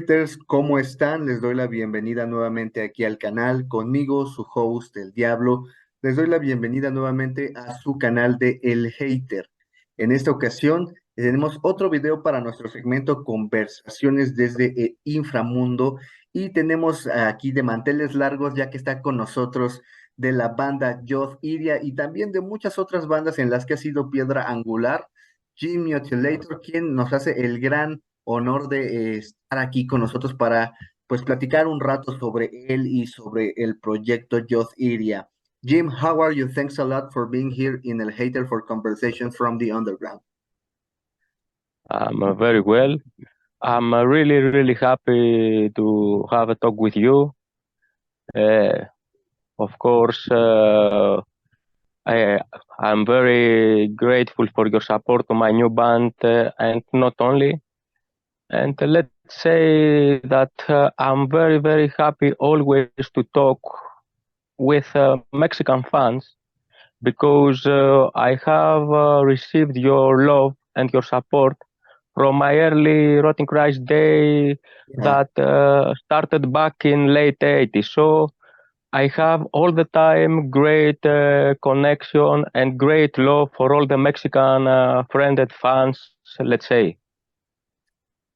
haters, ¿cómo están? Les doy la bienvenida nuevamente aquí al canal. Conmigo, su host, el Diablo. Les doy la bienvenida nuevamente a su canal de El Hater. En esta ocasión tenemos otro video para nuestro segmento Conversaciones desde el Inframundo. Y tenemos aquí de manteles largos, ya que está con nosotros de la banda Yoth Iria y también de muchas otras bandas en las que ha sido piedra angular, Mutilator, quien nos hace el gran honor de estar aquí con nosotros para pues platicar un rato sobre él y sobre el proyecto Yoth Iria. Jim, how are you? Thanks a lot for being here in El Hater for Conversations from the Underground. I'm very well. I'm really happy to have a talk with you. Of course, I'm very grateful for your support to my new band, and not only. And let's say that I'm very happy always to talk with Mexican fans because I have received your love and your support from my early Rotting Christ day that started back in late 80s. So I have all the time great connection and great love for all the Mexican friended fans, let's say.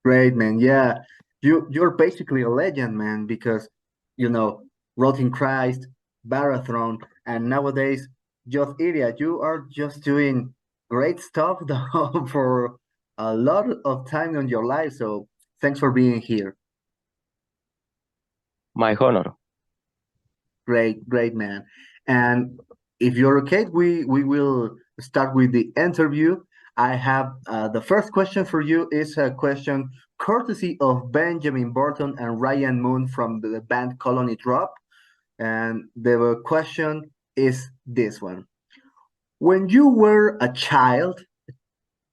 Great, man. Yeah, you're basically a legend, man, because you know, Rotting Christ, Varathron, and nowadays Yoth Iria. You are just doing great stuff though, for a lot of time in your life. So thanks for being here. My honor. Great, man. And if you're okay, we will start with the interview. I have the first question for you is a question courtesy of Benjamin Burton and Ryan Moon from the band Colony Drop. And the question is this one. When you were a child,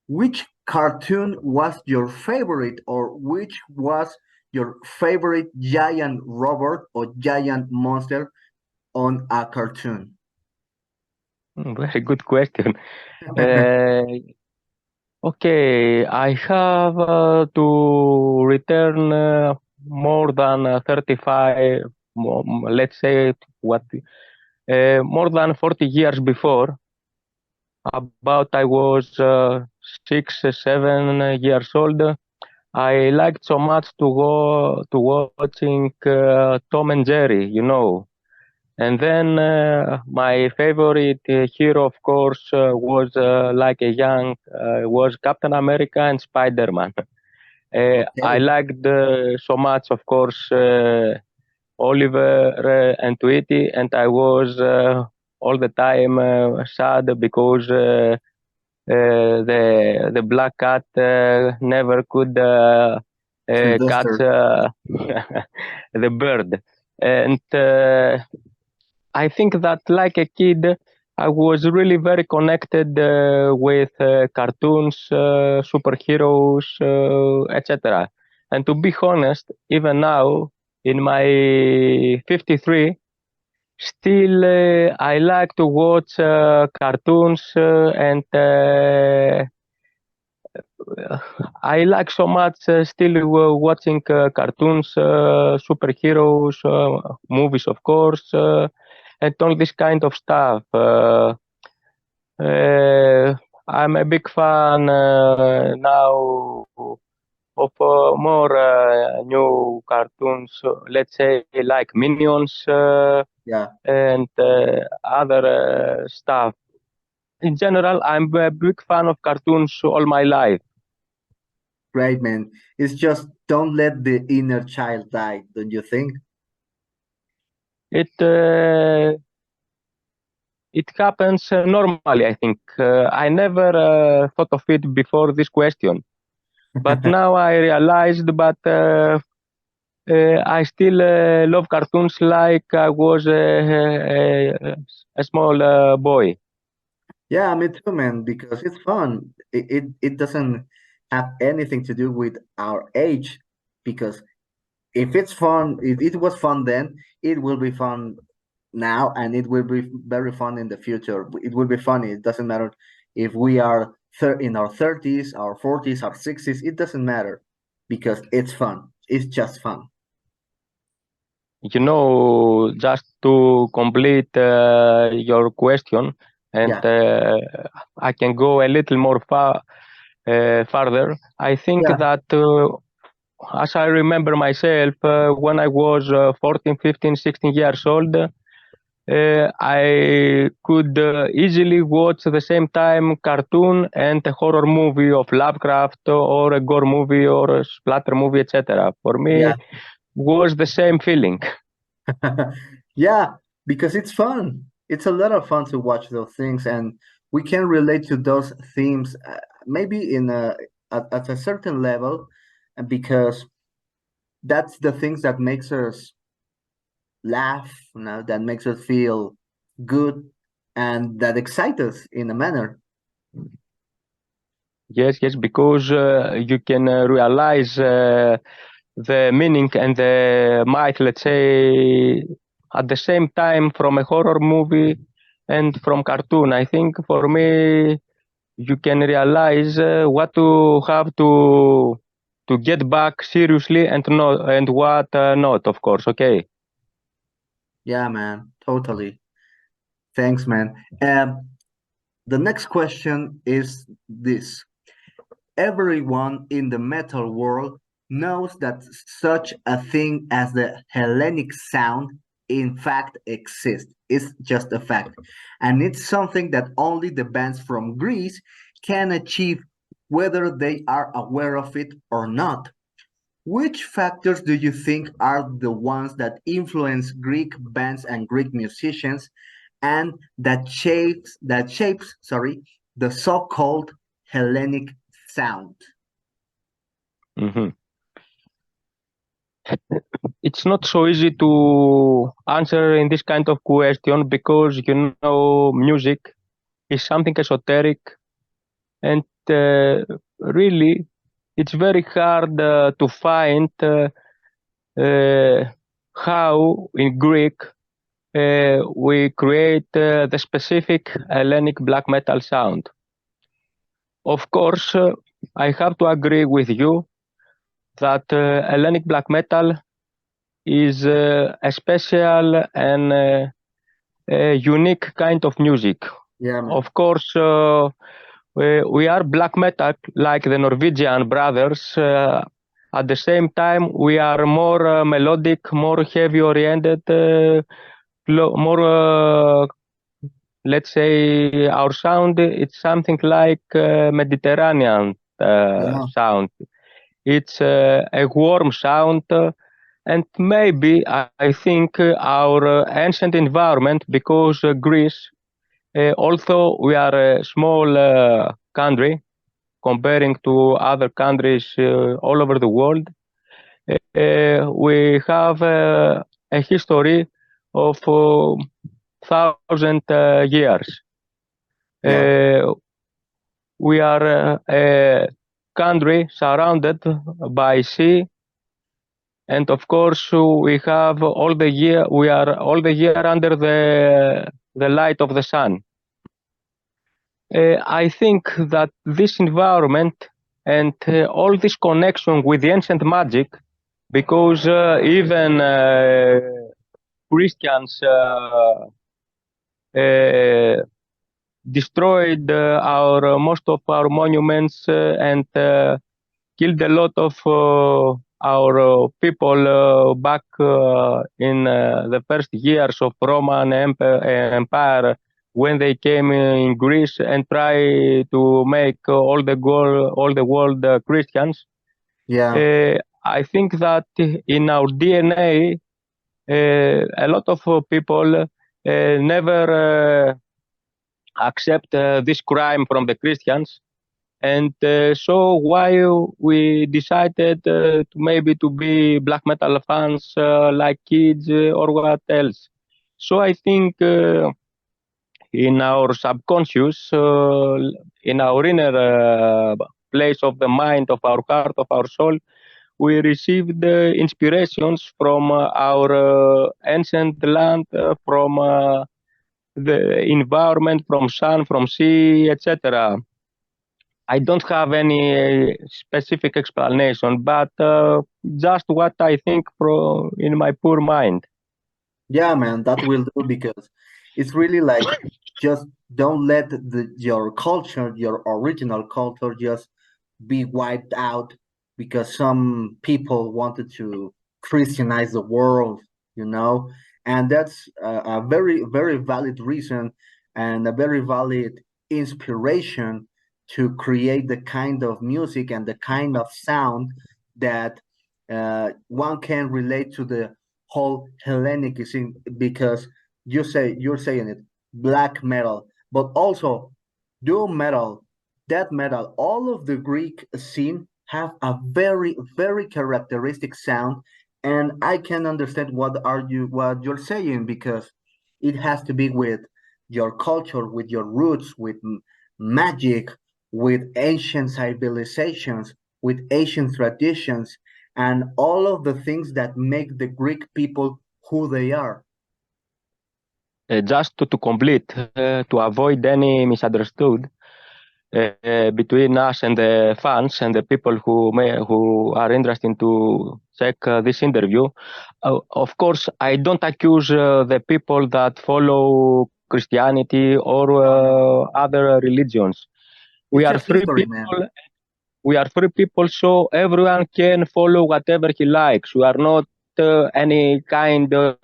which cartoon was your favorite, or which was your favorite giant robot or giant monster on a cartoon? Very good question. Okay, I have to return more than 35, let's say more than 40 years before. About I was 6, 7 years old. I liked so much to go to watching Tom and Jerry, you know. And then my favorite hero, of course, was like a young, was Captain America and Spider-Man. I liked so much, of course, Oliver and Tweety, and I was all the time sad because the black cat never could catch the bird. And I think that like a kid, I was really very connected with cartoons, superheroes, etc. And to be honest, even now, in my 53, still I like to watch cartoons and I like so much still watching cartoons, superheroes, movies, of course, and all this kind of stuff. I'm a big fan now of more new cartoons, let's say like Minions and other stuff. In general, I'm a big fan of cartoons all my life. Great, man. It's just don't let the inner child die, don't you think? It happens normally, I think. I never thought of it before this question, but now I realized that I still love cartoons like I was a small boy. Yeah, me too, man, because it's fun. It doesn't have anything to do with our age, because if it's fun, if it was fun then, it will be fun now, and it will be very fun in the future. It will be funny. It doesn't matter if we are in our 30s, our 40s, our 60s. It doesn't matter because it's fun. it's just fun. You know, just to complete your question, and I can go a little more further. I think that, as I remember myself, when I was 14, 15, 16 years old, I could easily watch at the same time cartoon and a horror movie of Lovecraft or a gore movie or a splatter movie, etc. For me, was the same feeling. Yeah, because it's fun. It's a lot of fun to watch those things, and we can relate to those themes, maybe at a certain level, and because that's the things that makes us laugh, that makes us feel good, and that excite us in a manner. Yes, because you can realize the meaning and the might, let's say, at the same time from a horror movie and from cartoon. I think for me, you can realize what to have to get back seriously and not, and what not, of course. Okay. Yeah, man, totally. Thanks, man. The next question is this. Everyone in the metal world knows that such a thing as the Hellenic sound in fact exists. It's just a fact. And it's something that only the bands from Greece can achieve, whether they are aware of it or not. Which factors do you think are the ones that influence Greek bands and Greek musicians and that shapes the so-called Hellenic sound? Mhm. It's not so easy to answer in this kind of question because you know music is something esoteric and really it's very hard to find uh, how in Greek we create the specific Hellenic black metal sound. Of course, I have to agree with you that Hellenic black metal is a special and a unique kind of music. Yeah, man. Of course, we are black metal like the Norwegian brothers. At the same time, we are more melodic, more heavy oriented, more, let's say, our sound, it's something like Mediterranean sound. It's a warm sound. And maybe I think our ancient environment, because Greece, although we are a small country comparing to other countries all over the world, we have a history of 1,000 years. We are a country surrounded by sea, and of course we have all the year. We are all the year under the light of the sun. I think that this environment and all this connection with the ancient magic, because even Christians destroyed our most of our monuments and killed a lot of our people back in the first years of Roman Empire when they came in Greece and try to make all the world Christians. I think that in our DNA, a lot of people never accept this crime from the Christians, and so why we decided to maybe to be black metal fans like kids or what else. So I think in our subconscious, in our inner place of the mind, of our heart, of our soul, we received inspirations from our ancient land, from the environment, from sun, from sea, etc. I don't have any specific explanation, but just what I think in my poor mind. Yeah, man, that will do because it's really like just don't let your culture, your original culture, just be wiped out because some people wanted to Christianize the world, you know, and that's a very, very valid reason and a very valid inspiration to create the kind of music and the kind of sound that one can relate to the whole Hellenic scene because you're saying it black metal, but also doom metal, death metal, all of the Greek scene have a very, very characteristic sound, and I can understand what you're saying because it has to be with your culture, with your roots, with magic, with ancient civilizations, with ancient traditions, and all of the things that make the Greek people who they are. Just to complete, to avoid any misunderstood between us and the fans and the people who are interested to check this interview. Of course, I don't accuse the people that follow Christianity or No, no, other religions. We it's are just free history, man. people. We are free people, so everyone can follow whatever he likes. We are not any kind of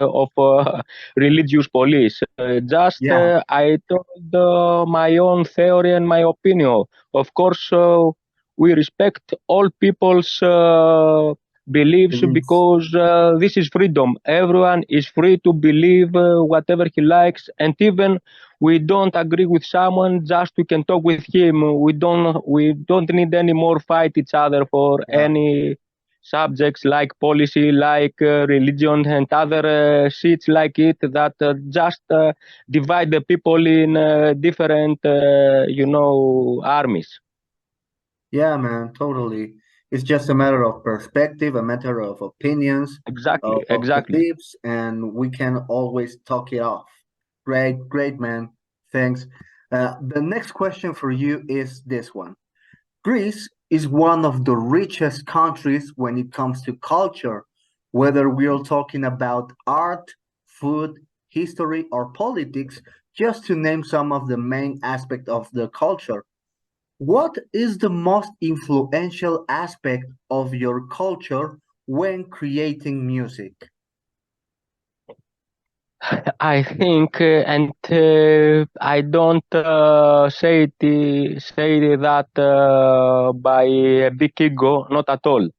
religious police. Just Yeah, I told my own theory and my opinion. Of course, we respect all people's beliefs beliefs. because this is freedom. Everyone is free to believe whatever he likes, and even we don't agree with someone, just we can talk with him. We don't need any more fight each other for Yeah. any subjects like policy, like religion and other shits like it that just divide the people in different armies. Yeah, man, totally. It's just a matter of perspective, a matter of opinions, Exactly, of exactly. beliefs, and we can always talk it off. Great, great, man. Thanks. The next question for you is this one. Greece is one of the richest countries when it comes to culture, whether we are talking about art, food, history, or politics, just to name some of the main aspects of the culture. What is the most influential aspect of your culture when creating music? I think, and I don't say that by a big ego, not at all.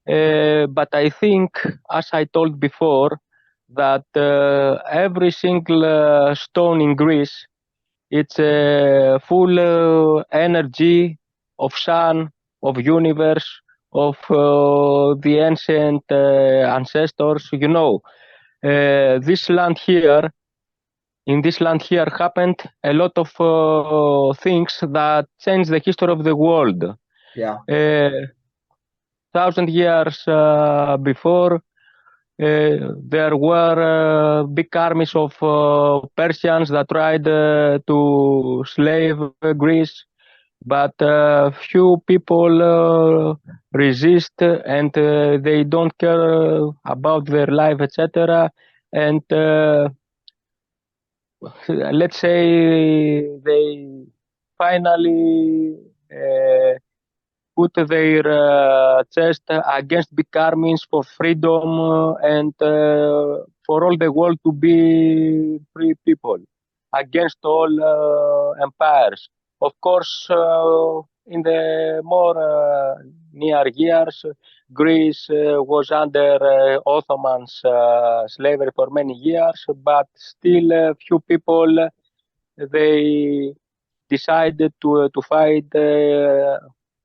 But I think, as I told before, that every single stone in Greece, it's full energy of sun, of universe, of the ancient ancestors. This land here, in this land here, happened a lot of things that changed the history of the world. Yeah, 1,000 years before, there were big armies of Persians that tried to slave Greece, but few people resist and they don't care about their life, etc. And let's say they finally put their chest against big armies for freedom and for all the world to be free people against all empires. Of course, in the more near years, Greece was under Ottoman's slavery for many years, but still few people they decided to fight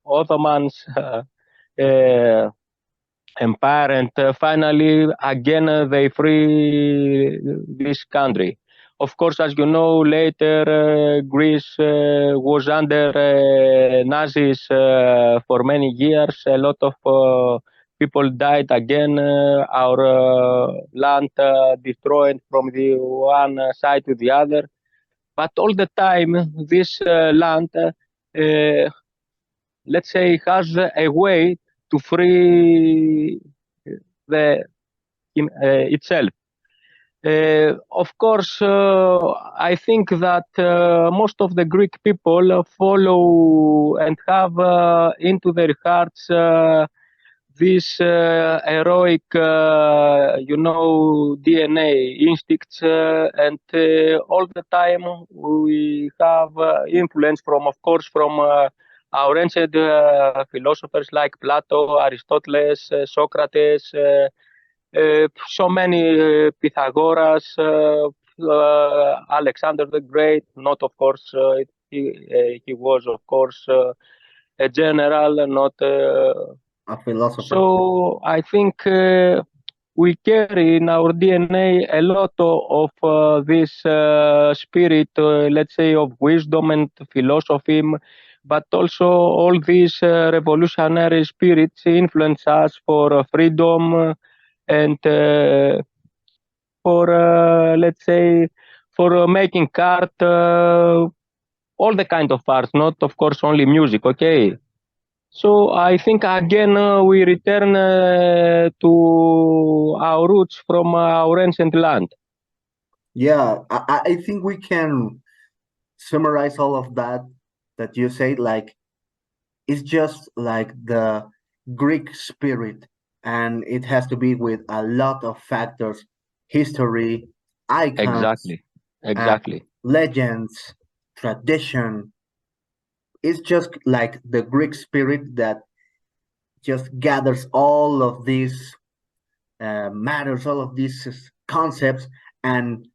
Ottoman's uh, empire, and finally, again, they free this country. Of course, as you know, later Greece was under Nazis for many years. A lot of people died again. Our land destroyed from the one side to the other. But all the time, this land let's say, has a way to free the itself. Of course, I think that most of the Greek people follow and have into their hearts this heroic, DNA instincts, and all the time we have influence from, of course, from our ancient philosophers like Plato, Aristotle, Socrates. So many Pythagoras, Alexander the Great. Not, of course, he was, of course, a general, not. A philosopher. So I think we carry in our DNA a lot of this spirit, let's say, of wisdom and philosophy, but also all these revolutionary spirits influence us for freedom and for, let's say, for making art, all the kind of art, not, of course, only music, okay? So I think again we return to our roots from our ancient land. Yeah, I think we can summarize all of that you say, like it's just like the Greek spirit, and it has to be with a lot of factors, history, icons, Exactly, exactly. legends, tradition. It's just like the Greek spirit that just gathers all of these matters, all of these concepts, and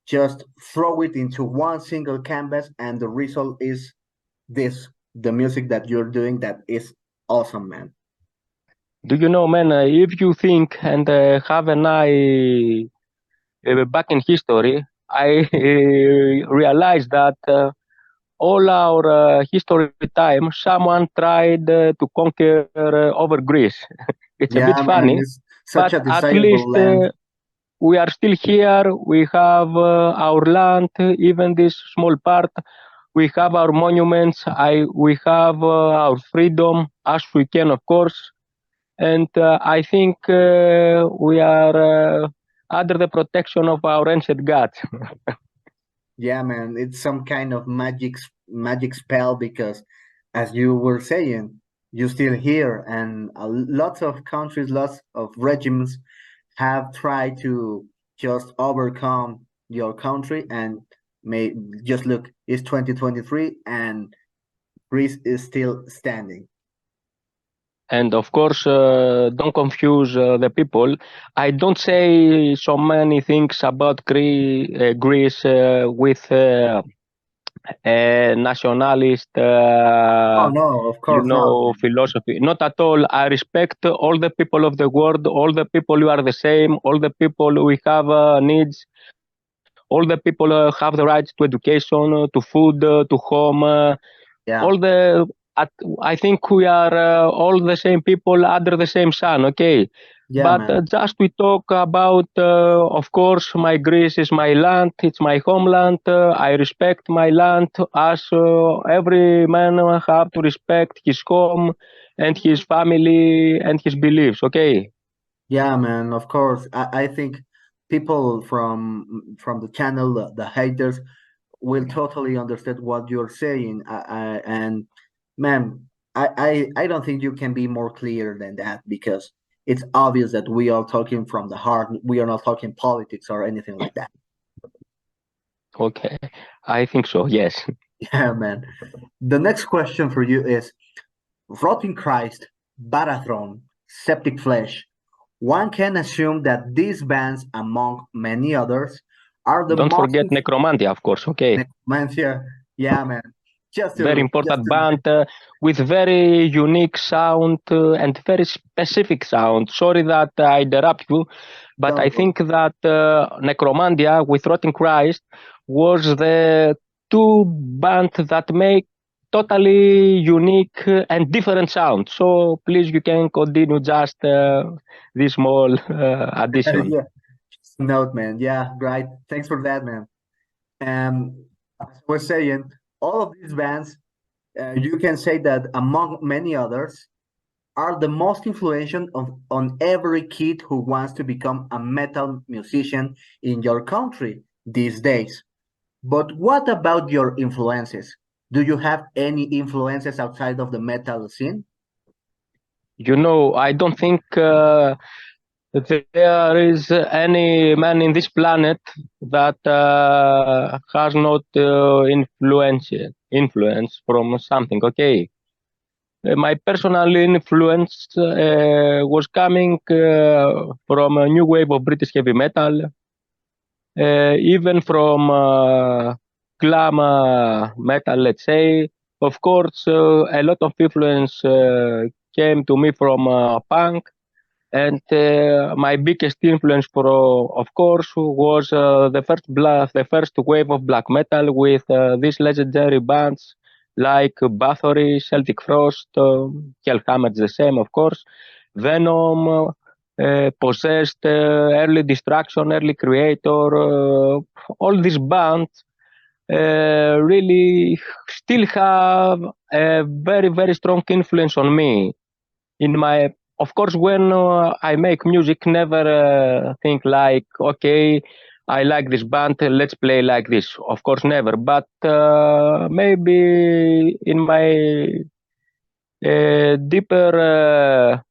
just throw it into one single canvas, and the result is this, the music that you're doing, that is awesome, man. Do you know, man, if you think and have an eye back in history, I realized that all our history time, someone tried to conquer over Greece. It's a bit Yeah, man, funny, it's such but a at desirable least land. we are still here. We have our land, even this small part. We have our monuments. We have our freedom as we can, of course. And I think we are under the protection of our ancient gods. Yeah, man, it's some kind of magic spell, because as you were saying, you're still here, and lots of countries, lots of regimes have tried to just overcome your country, and may just look, it's 2023 and Greece is still standing. And of course, don't confuse the people. I don't say so many things about Greece with a nationalist, Oh no, of course not, man. philosophy. Not at all. I respect all the people of the world, all the people who are the same, all the people we have needs, all the people have the rights to education, to food, to home. Yeah, All the at, I think we are all the same people under the same sun. Okay, yeah, but man. just we talk about, of course, my Greece is my land, it's my homeland. I respect my land as every man have to respect his home and his family and his beliefs. Okay. Yeah, man, of course. I think people from the channel, the haters, will totally understand what you're saying. And man, I don't think you can be more clear than that, because it's obvious that we are talking from the heart. We are not talking politics or anything like that. Okay, I think so. Yes. Yeah, man. The next question for you is Rotting Christ, Varathron, Septic Flesh. One can assume that these bands, among many others, are the Don't most forget Necromantia, of course. Okay. Necromantia. Yeah, man. Very Just important to band with very unique sound and very specific sound. Sorry that I interrupt you, but I don't worry. think that Necromantia with Rotting Christ was the two bands that make totally unique and different sound. So please, you can continue just this small addition. Yeah, note, man. Yeah, right. Thanks for that, man. As I was saying, all of these bands you can say that among many others, are the most influential on every kid who wants to become a metal musician in your country these days. But what about your influences? Do you have any influences outside of the metal scene? I don't think there is any man in this planet that has not influence from something. Okay, my personal influence was coming from a new wave of British heavy metal, even from glam metal, let's say. Of course, a lot of influence came to me from punk, and my biggest influence, of course, was the first wave of black metal with these legendary bands like Bathory, Celtic Frost, Hellhammer, the same, of course, Venom, Possessed, Early Destruction, Early Creator, all these bands really still have a very, very strong influence on me. Of course, when I make music, never think like, okay, I like this band, let's play like this. Of course, never. But maybe in my deeper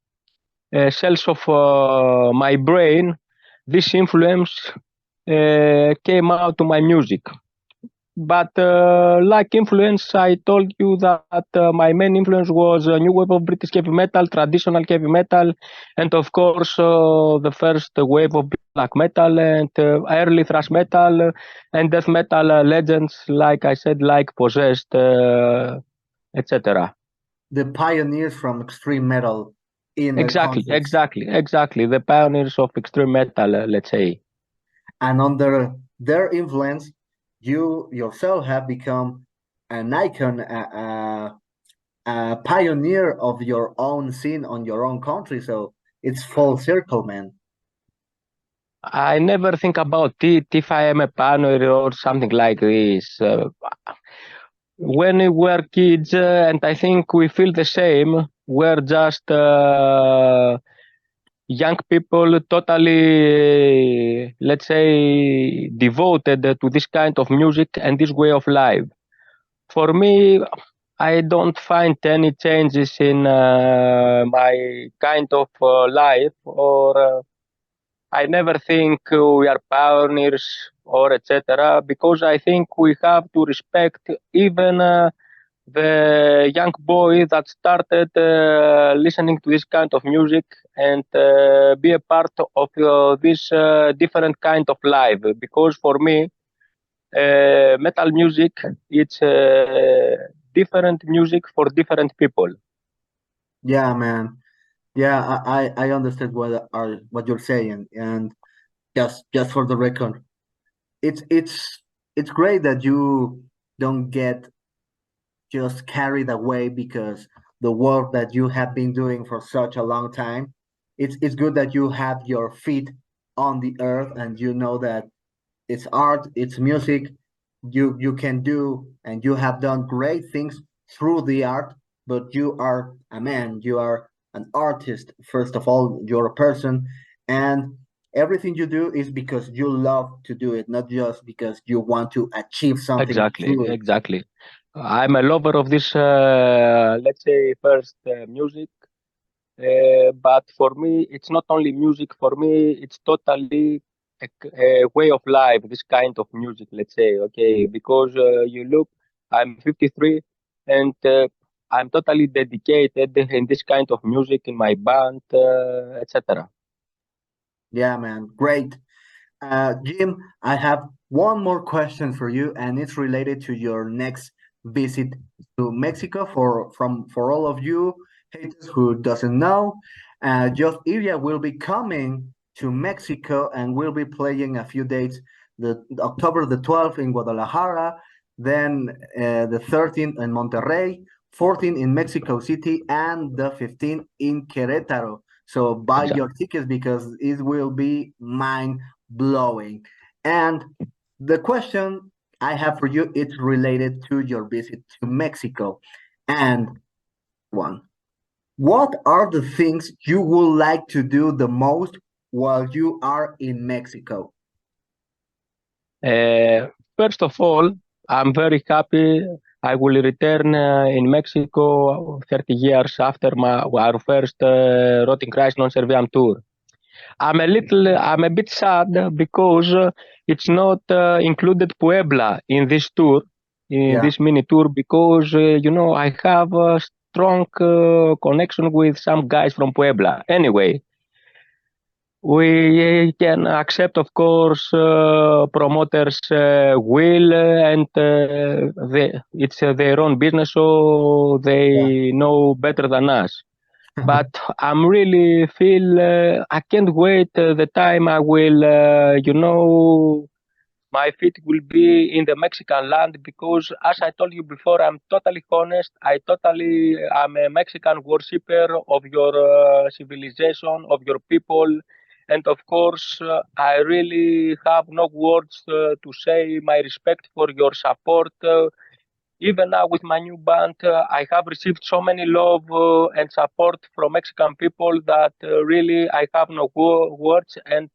cells of my brain, this influence came out to my music. But like influence, I told you that my main influence was a new wave of British heavy metal, traditional heavy metal, and of course the first wave of black metal and early thrash metal and death metal legends, like I said, like Possessed, etc. The pioneers from extreme metal in their Exactly, countries. exactly, exactly. The pioneers of extreme metal, let's say. And under their influence, you yourself have become an icon, a pioneer of your own scene on your own country. So it's full circle, man. I never think about it if I am a pioneer or something like this. When we were kids, and I think we feel the same, we're just young people totally, let's say, devoted to this kind of music and this way of life. For me, I don't find any changes in my kind of life, or I never think we are pioneers or etc. Because I think we have to respect even the young boy that started listening to this kind of music and be a part of this different kind of life. Because for me, metal music, it's different music for different people. Yeah, man. Yeah, I understand what you're saying, and just for the record, it's it's great that you don't get just carried away because the work that you have been doing for such a long time. It's good that you have your feet on the earth and you know that it's art, it's music. You can do and you have done great things through the art, but you are a man, you are an artist. First of all, you're a person, and everything you do is because you love to do it, not just because you want to achieve something Exactly, through it. exactly. I'm a lover of this, let's say, first music. But for me, it's not only music. For me, it's totally a way of life. This kind of music, let's say, okay, because you look, I'm 53, and I'm totally dedicated in this kind of music in my band, etc. Yeah, man, great. Jim, I have one more question for you, and it's related to your next visit to Mexico. For all of you haters who doesn't know, Yoth Iria will be coming to Mexico and will be playing a few dates. The October the 12th in Guadalajara, then the 13th in Monterrey, 14th in Mexico City, and the 15th in Querétaro. So buy your tickets because it will be mind blowing. And the question I have for you is related to your visit to Mexico. And one, what are the things you would like to do the most while you are in Mexico? First of all, I'm very happy I will return in Mexico 30 years after our first Rotting Christ Non Serviam tour. I'm a bit sad because it's not included Puebla in this tour, in Yeah, this mini tour, because I have a strong connection with some guys from Puebla. Anyway, we can accept, of course, promoters' will, and it's their own business, so yeah, they know better than us. But I'm really feel I can't wait the time I will, my feet will be in the Mexican land because, as I told you before, I'm totally honest. I'm a Mexican worshipper of your civilization, of your people. And of course, I really have no words to say my respect for your support. Even now with my new band, I have received so many love and support from Mexican people that really I have no words. And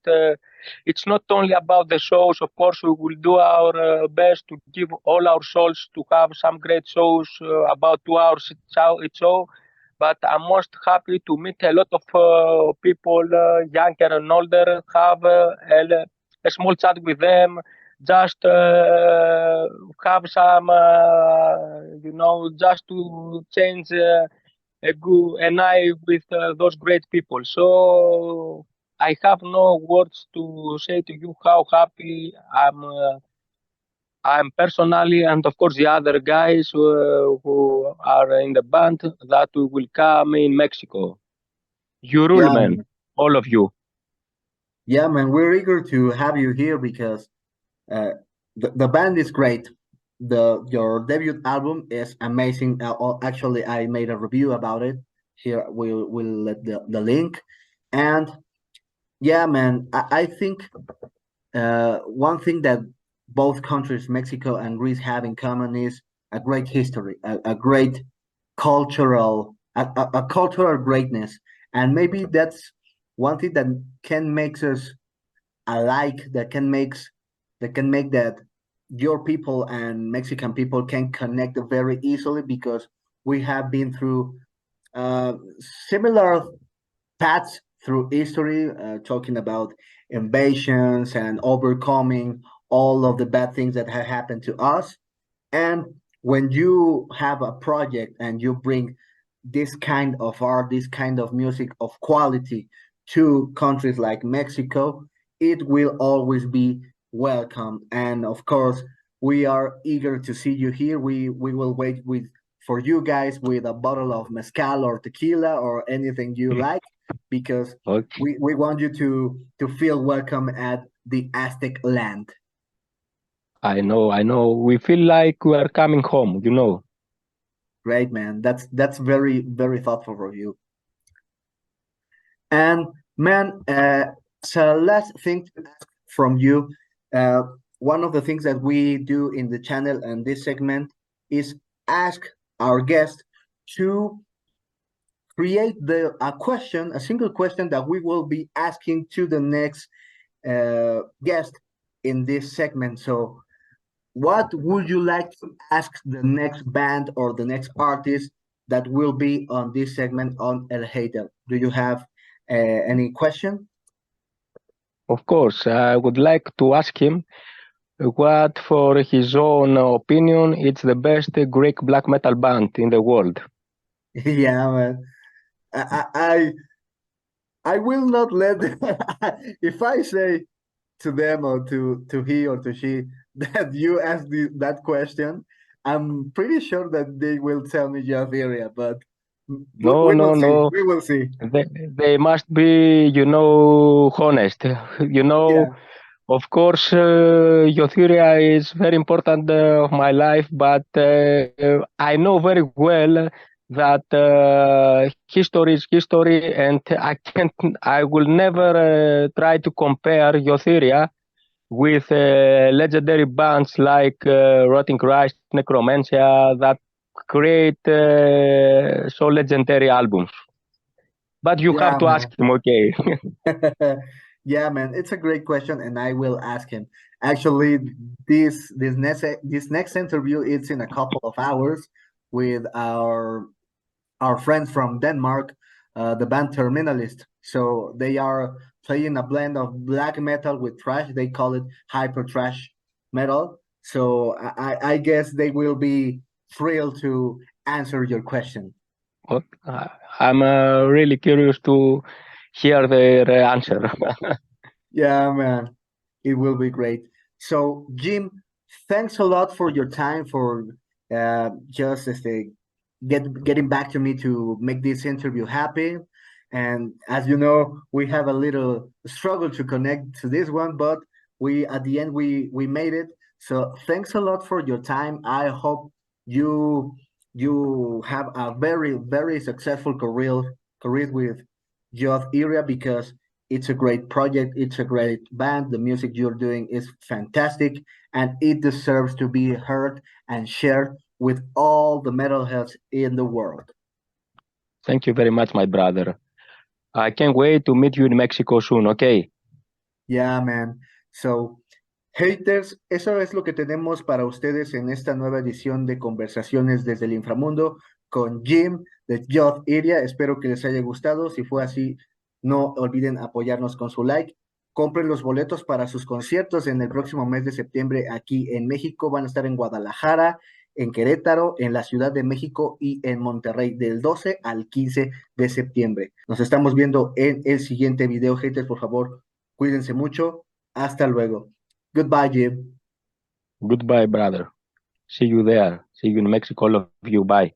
it's not only about the shows. Of course, we will do our best to give all our souls to have some great shows, about 2 hours each show. But I'm most happy to meet a lot of people, younger and older, have a small chat with them, just have some, just to change an eye with those great people. So I have no words to say to you how happy I'm personally, and of course the other guys who are in the band that we will come in Mexico. You rule, yeah, man, all of you. yeah, man. We're eager to have you here because uh, the band is great. Your debut album is amazing. Actually, I made a review about it. Here we'll let the link. And yeah, man, I think one thing that both countries, Mexico and Greece, have in common is a great history, a great a cultural greatness, and maybe that's one thing that can make us alike. That can make that your people and Mexican people can connect very easily because we have been through uh, similar paths through history, talking about invasions and overcoming all of the bad things that have happened to us. And when you have a project and you bring this kind of art, this kind of music of quality to countries like Mexico, it will always be welcome. And of course, we are eager to see you here. We will wait with for you guys with a bottle of mezcal or tequila or anything you like, because Okay. we want you to feel welcome at the Aztec land. I know. We feel like we are coming home. Great, man. That's very thoughtful of you. And man, so last thing to ask from you, uh, one of the things that we do in the channel and this segment is ask our guest to create a single question that we will be asking to the next guest in this segment. So, what would you like to ask the next band or the next artist that will be on this segment on El Hater? Do you have any question? Of course, I would like to ask him what, for his own opinion, it's the best Greek black metal band in the world. Yeah, man. I I will not let if I say to them or to he or to she that you asked that question, I'm pretty sure that they will tell me Yoth Iria, but No, we will no, see. no. We will see. They must be, honest. You know, Yeah, of course, Yoth Iria is very important of my life, but I know very well that history is history, and I will never try to compare Yoth Iria with legendary bands like Rotting Christ, Necromantia, that create so legendary albums. But you have to ask him, okay? Yeah, man, it's a great question, and I will ask him. Actually, this next interview it's in a couple of hours with our friends from Denmark, the band Terminalist. So they are playing a blend of black metal with thrash. They call it hyper thrash metal. So I guess they will be thrilled to answer your question. What? I'm really curious to hear their answer. Yeah, man, it will be great. So, Jim, thanks a lot for your time for just getting back to me to make this interview happen. And as you know, we have a little struggle to connect to this one, but we at the end we made it. So thanks a lot for your time. I hope you you have a very successful career with Yoth Iria because it's a great project, it's a great band. The music you're doing is fantastic, and it deserves to be heard and shared with all the metalheads in the world. Thank you very much, my brother. I can't wait to meet you in Mexico soon, okay? Yeah, man. So, haters, eso es lo que tenemos para ustedes en esta nueva edición de Conversaciones desde el Inframundo con Jim de Yoth Iria. Espero que les haya gustado. Si fue así, no olviden apoyarnos con su like. Compren los boletos para sus conciertos en el próximo mes de septiembre aquí en México. Van a estar en Guadalajara, en Querétaro, en la Ciudad de México y en Monterrey del 12 al 15 de septiembre. Nos estamos viendo en el siguiente video, haters. Por favor, cuídense mucho. Hasta luego. Goodbye, Jim. Goodbye, brother. See you there. See you in Mexico. Love you. Bye.